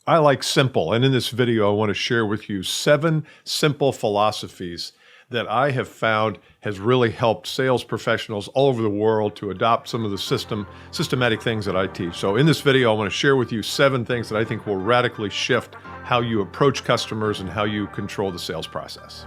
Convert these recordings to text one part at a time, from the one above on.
I like simple, and in this video, I want to share with you 7 simple philosophies that I have found has really helped sales professionals all over the world to adopt some of the systematic things that I teach. So in this video, I want to share with you 7 things that I think will radically shift how you approach customers and how you control the sales process.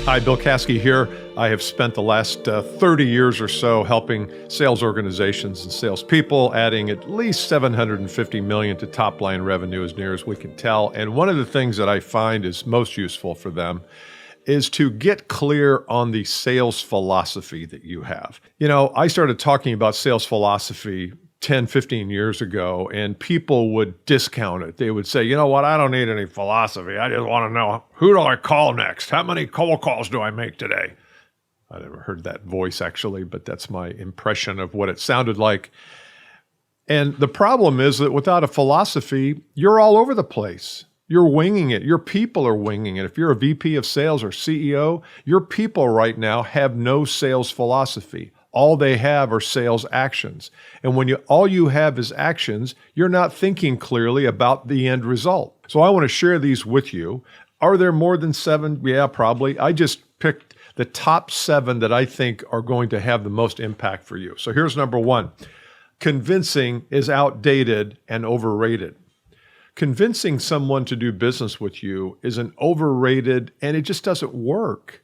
Hi, Bill Caskey here. I have spent the last 30 years or so helping sales organizations and salespeople, adding at least $750 million to top-line revenue as near as we can tell. And one of the things that I find is most useful for them is to get clear on the sales philosophy that you have. You know, I started talking about sales philosophy 10, 15 years ago, and people would discount it. They would say, you know what, I don't need any philosophy. I just want to know, who do I call next? How many cold calls do I make today? I never heard that voice actually, but that's my impression of what it sounded like. And the problem is that without a philosophy, you're all over the place. You're winging it. Your people are winging it. If you're a VP of sales or CEO, your people right now have no sales philosophy. All they have are sales actions. And when all you have is actions, you're not thinking clearly about the end result. So I want to share these with you. Are there more than 7? Yeah, probably. I just picked the top 7 that I think are going to have the most impact for you. So here's number 1. Convincing is outdated and overrated. Convincing someone to do business with you is an overrated, and it just doesn't work.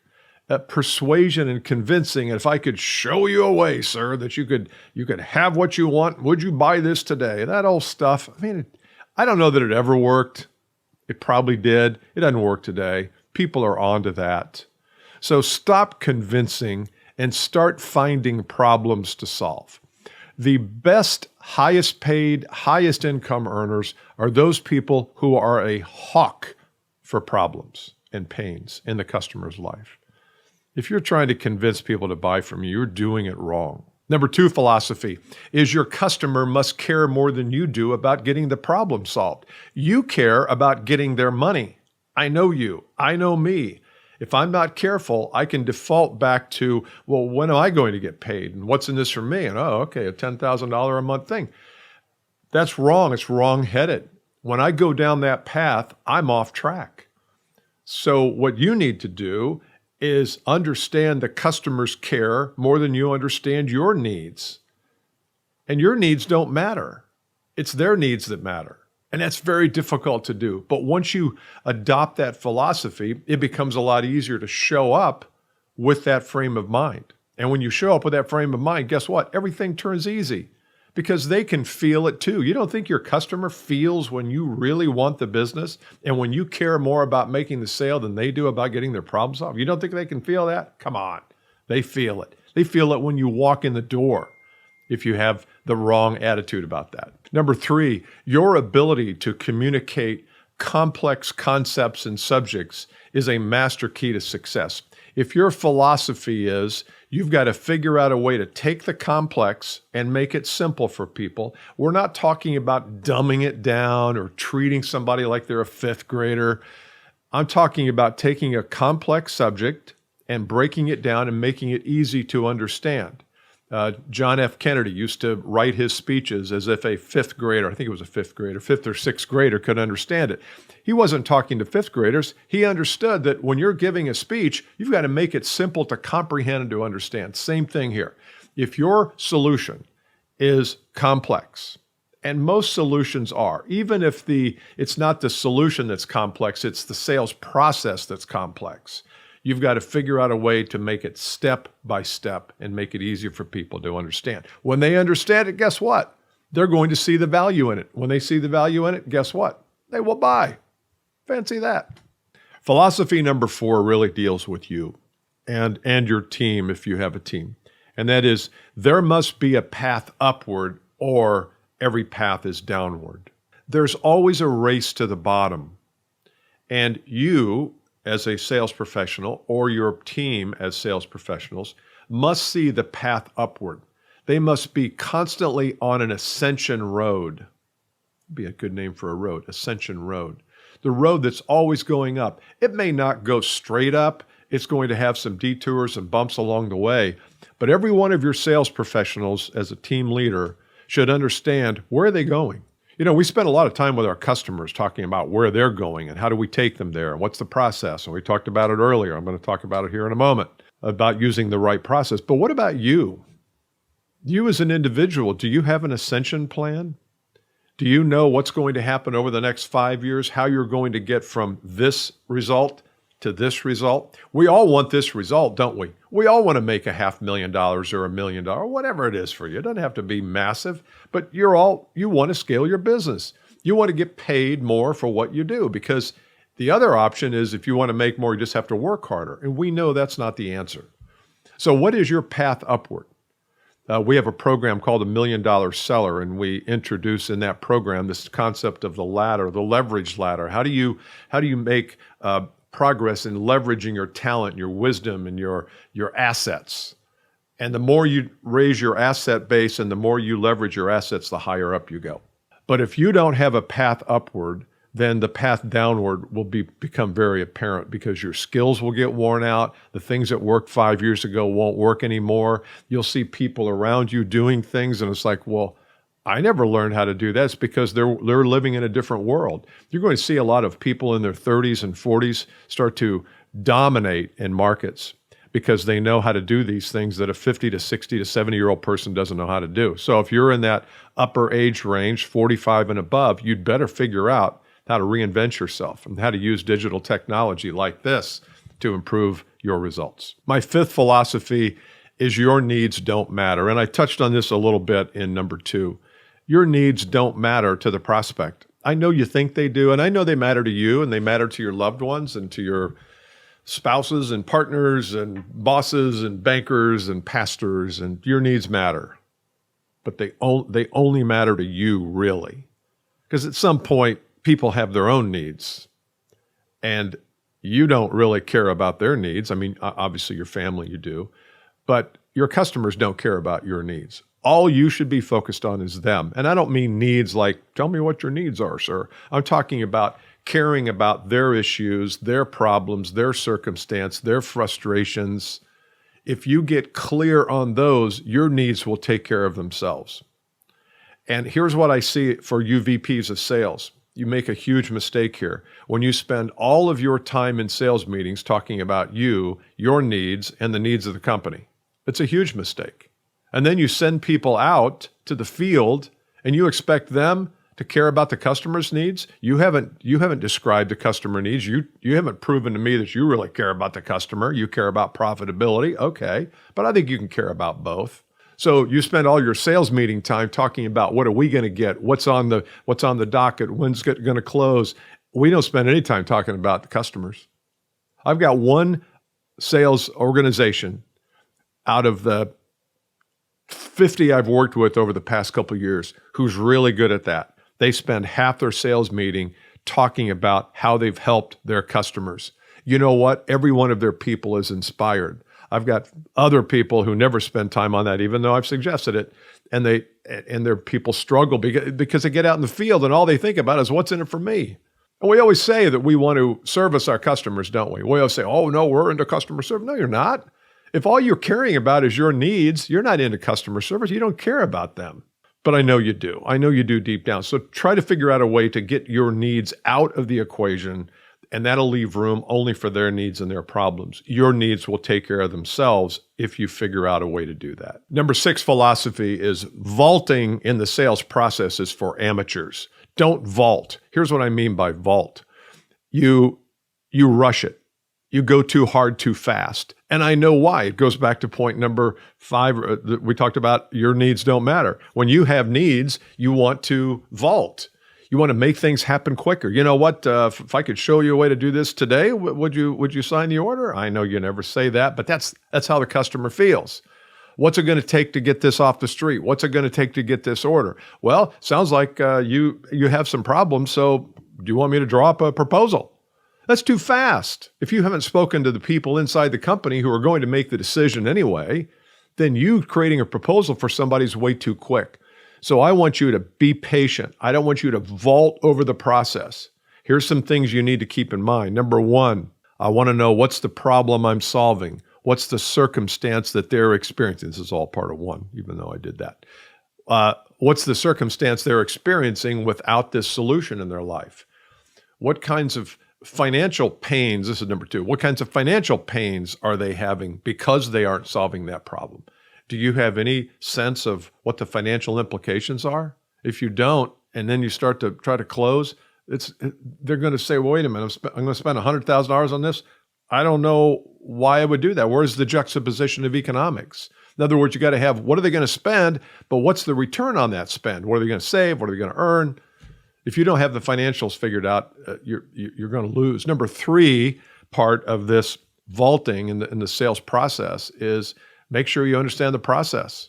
Persuasion and convincing, and if I could show you a way, sir, that you could have what you want, would you buy this today? That old stuff. I mean, I don't know that it ever worked. It probably did. It doesn't work today. People are onto that. So stop convincing and start finding problems to solve. The best, highest paid, highest income earners are those people who are a hawk for problems and pains in the customer's life. If you're trying to convince people to buy from you, you're doing it wrong. Number 2 philosophy is your customer must care more than you do about getting the problem solved. You care about getting their money. I know you. I know me. If I'm not careful, I can default back to, well, when am I going to get paid? And what's in this for me? And oh, okay, a $10,000 a month thing. That's wrong. It's wrong-headed. When I go down that path, I'm off track. So what you need to do is understand the customer's care more than you understand your needs. And your needs don't matter. It's their needs that matter. And that's very difficult to do. But once you adopt that philosophy, it becomes a lot easier to show up with that frame of mind. And when you show up with that frame of mind, guess what? Everything turns easy because they can feel it too. You don't think your customer feels when you really want the business and when you care more about making the sale than they do about getting their problem solved? You don't think they can feel that? Come on. They feel it. They feel it when you walk in the door if you have the wrong attitude about that. Number 3, your ability to communicate complex concepts and subjects is a master key to success. If your philosophy is you've got to figure out a way to take the complex and make it simple for people, we're not talking about dumbing it down or treating somebody like they're a 5th grader. I'm talking about taking a complex subject and breaking it down and making it easy to understand. John F. Kennedy used to write his speeches as if a 5th grader, I think it was a 5th grader, 5th or 6th grader could understand it. He wasn't talking to 5th graders. He understood that when you're giving a speech, you've got to make it simple to comprehend and to understand. Same thing here. If your solution is complex, and most solutions are, even if it's not the solution that's complex, it's the sales process that's complex. You've got to figure out a way to make it step by step and make it easier for people to understand. When they understand it, guess what? They're going to see the value in it. When they see the value in it, guess what? They will buy. Fancy that. Philosophy number 4 really deals with you and your team if you have a team. And that is, there must be a path upward or every path is downward. There's always a race to the bottom. And you, as a sales professional, or your team as sales professionals, must see the path upward. They must be constantly on an ascension road. Be a good name for a road, ascension road. the road that's always going up. It may not go straight up. It's going to have some detours and bumps along the way. But every one of your sales professionals as a team leader should understand, where are they going? We spend a lot of time with our customers talking about where they're going and how do we take them there and what's the process. And we talked about it earlier. I'm going to talk about it here in a moment, about using the right process. But what about you? You as an individual, do you have an ascension plan? Do you know what's going to happen over the next 5 years, how you're going to get from this result to this result? We all want this result, don't we? We all want to make $500,000 or $1 million, whatever it is for you. It doesn't have to be massive, but you want to scale your business. You want to get paid more for what you do, because the other option is, if you want to make more, you just have to work harder. And we know that's not the answer. So what is your path upward? We have a program called $1 Million Seller, and we introduce in that program this concept of the ladder, the leverage ladder. How do you make progress in leveraging your talent, your wisdom, and your assets? And the more you raise your asset base and the more you leverage your assets, the higher up you go. But if you don't have a path upward, then the path downward will become very apparent, because your skills will get worn out. The things that worked 5 years ago won't work anymore. You'll see people around you doing things, and it's like, well, I never learned how to do that. It's because they're living in a different world. You're going to see a lot of people in their 30s and 40s start to dominate in markets because they know how to do these things that a 50 to 60 to 70-year-old person doesn't know how to do. So if you're in that upper age range, 45 and above, you'd better figure out how to reinvent yourself and how to use digital technology like this to improve your results. My fifth philosophy is your needs don't matter. And I touched on this a little bit in number 2. Your needs don't matter to the prospect. I know you think they do, and I know they matter to you, and they matter to your loved ones and to your spouses and partners and bosses and bankers and pastors, and your needs matter. But they only matter to you, really. Because at some point, people have their own needs, and you don't really care about their needs. I mean, obviously your family, you do, but your customers don't care about your needs. All you should be focused on is them. And I don't mean needs like, tell me what your needs are, sir. I'm talking about caring about their issues, their problems, their circumstance, their frustrations. If you get clear on those, your needs will take care of themselves. And here's what I see for you VPs of sales. You make a huge mistake here when you spend all of your time in sales meetings talking about you, your needs, and the needs of the company. It's a huge mistake. And then you send people out to the field and you expect them to care about the customer's needs. You haven't described the customer needs. You haven't proven to me that you really care about the customer. You care about profitability. Okay. But I think you can care about both. So you spend all your sales meeting time talking about, what are we going to get? What's on the docket? When's it going to close? We don't spend any time talking about the customers. I've got one sales organization out of the 50 I've worked with over the past couple of years who's really good at that. They spend half their sales meeting talking about how they've helped their customers. You know what? Every one of their people is inspired. I've got other people who never spend time on that, even though I've suggested it, and their people struggle because they get out in the field and all they think about is, what's in it for me? And we always say that we want to service our customers, don't we? We always say, oh, no, we're into customer service. No, you're not. If all you're caring about is your needs, you're not into customer service. You don't care about them. But I know you do. I know you do deep down. So try to figure out a way to get your needs out of the equation, and that'll leave room only for their needs and their problems. Your needs will take care of themselves if you figure out a way to do that. Number 6 philosophy is vaulting in the sales process is for amateurs. Don't vault. Here's what I mean by vault. You rush it. You go too hard, too fast. And I know why. It goes back to point number 5. We talked about your needs don't matter. When you have needs, you want to vault. You want to make things happen quicker. You know what? If I could show you a way to do this today, would you sign the order? I know you never say that, but that's how the customer feels. What's it going to take to get this off the street? What's it going to take to get this order? Well, sounds like you have some problems, so do you want me to draw up a proposal? That's too fast. If you haven't spoken to the people inside the company who are going to make the decision anyway, then you creating a proposal for somebody is way too quick. So I want you to be patient. I don't want you to vault over the process. Here's some things you need to keep in mind. Number one, I want to know what's the problem I'm solving? What's the circumstance that they're experiencing? This is all part of one, even though I did that. What's the circumstance they're experiencing without this solution in their life? What kinds of financial pains, this is number two, what kinds of financial pains are they having because they aren't solving that problem? Do you have any sense of what the financial implications are? If you don't, and then you start to try to close, they're going to say, well, wait a minute, I'm going to spend $100,000 on this. I don't know why I would do that. Where's the juxtaposition of economics? In other words, you got to have, what are they going to spend, but what's the return on that spend? What are they going to save? What are they going to earn? If you don't have the financials figured out, you're going to lose. Number three part of this vaulting in the sales process is make sure you understand the process.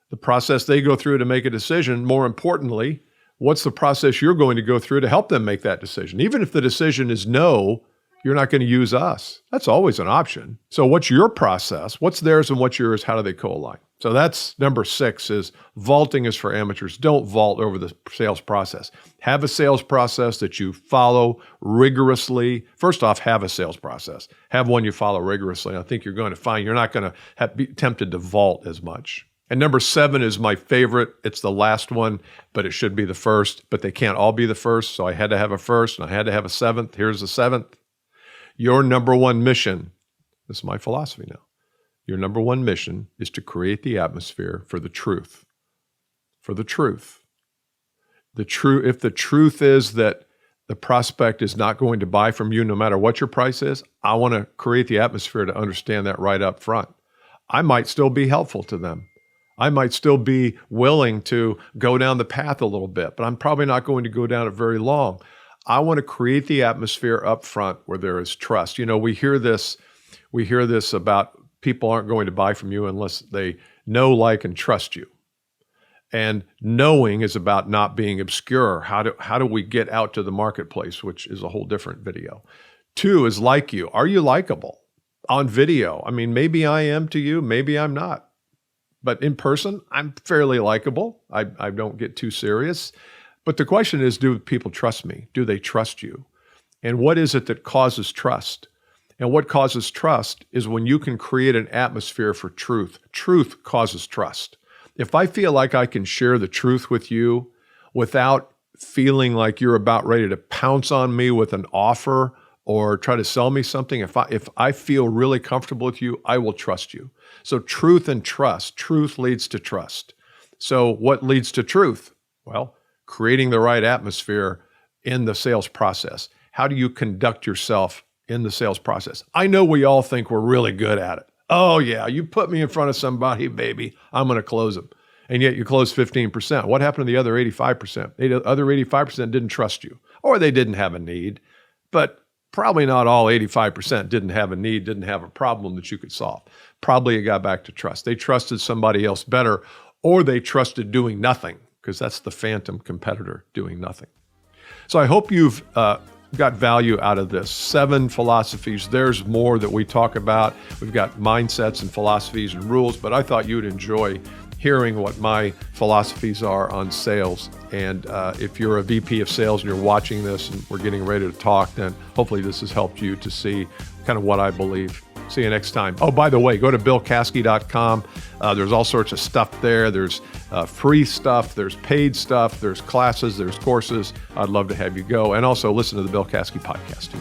The process they go through to make a decision. More importantly, what's the process you're going to go through to help them make that decision? Even if the decision is no, you're not going to use us. That's always an option. So what's your process? What's theirs and what's yours? How do they co-align? So that's number 6 is vaulting is for amateurs. Don't vault over the sales process. Have a sales process that you follow rigorously. First off, have a sales process. Have one you follow rigorously. I think you're going to find you're not going to be tempted to vault as much. And number 7 is my favorite. It's the last one, but it should be the first. But they can't all be the first, so I had to have a first, and I had to have a 7th. Here's the 7th. Your number one mission, this is my philosophy now, your number one mission is to create the atmosphere for the truth. For the truth. If the truth is that the prospect is not going to buy from you no matter what your price is, I want to create the atmosphere to understand that right up front. I might still be helpful to them. I might still be willing to go down the path a little bit, but I'm probably not going to go down it very long. I want to create the atmosphere up front where there is trust. You know, we hear this about people aren't going to buy from you unless they know, like, and trust you. And knowing is about not being obscure. How do we get out to the marketplace, which is a whole different video. 2 is like you. Are you likable on video? I mean, maybe I am to you, maybe I'm not. But in person, I'm fairly likable. I don't get too serious. But the question is, do people trust me? Do they trust you? And what is it that causes trust? And what causes trust is when you can create an atmosphere for truth. Truth causes trust. If I feel like I can share the truth with you without feeling like you're about ready to pounce on me with an offer or try to sell me something, if I feel really comfortable with you, I will trust you. So truth and trust. Truth leads to trust. So what leads to truth? Well, creating the right atmosphere in the sales process. How do you conduct yourself in the sales process? I know we all think we're really good at it. Oh yeah, you put me in front of somebody, baby, I'm going to close them. And yet you close 15%. What happened to the other 85%? The other 85% didn't trust you, or they didn't have a need. But probably not all 85% didn't have a need, didn't have a problem that you could solve. Probably it got back to trust. They trusted somebody else better, or they trusted doing nothing, because that's the phantom competitor, doing nothing. So I hope you've got value out of this. 7 philosophies. There's more that we talk about. We've got mindsets and philosophies and rules, but I thought you'd enjoy hearing what my philosophies are on sales. And if you're a VP of sales and you're watching this and we're getting ready to talk, then hopefully this has helped you to see kind of what I believe. See you next time. Oh, by the way, go to BillCaskey.com. There's all sorts of stuff there. There's free stuff. There's paid stuff. There's classes. There's courses. I'd love to have you go. And also listen to the Bill Caskey podcast too.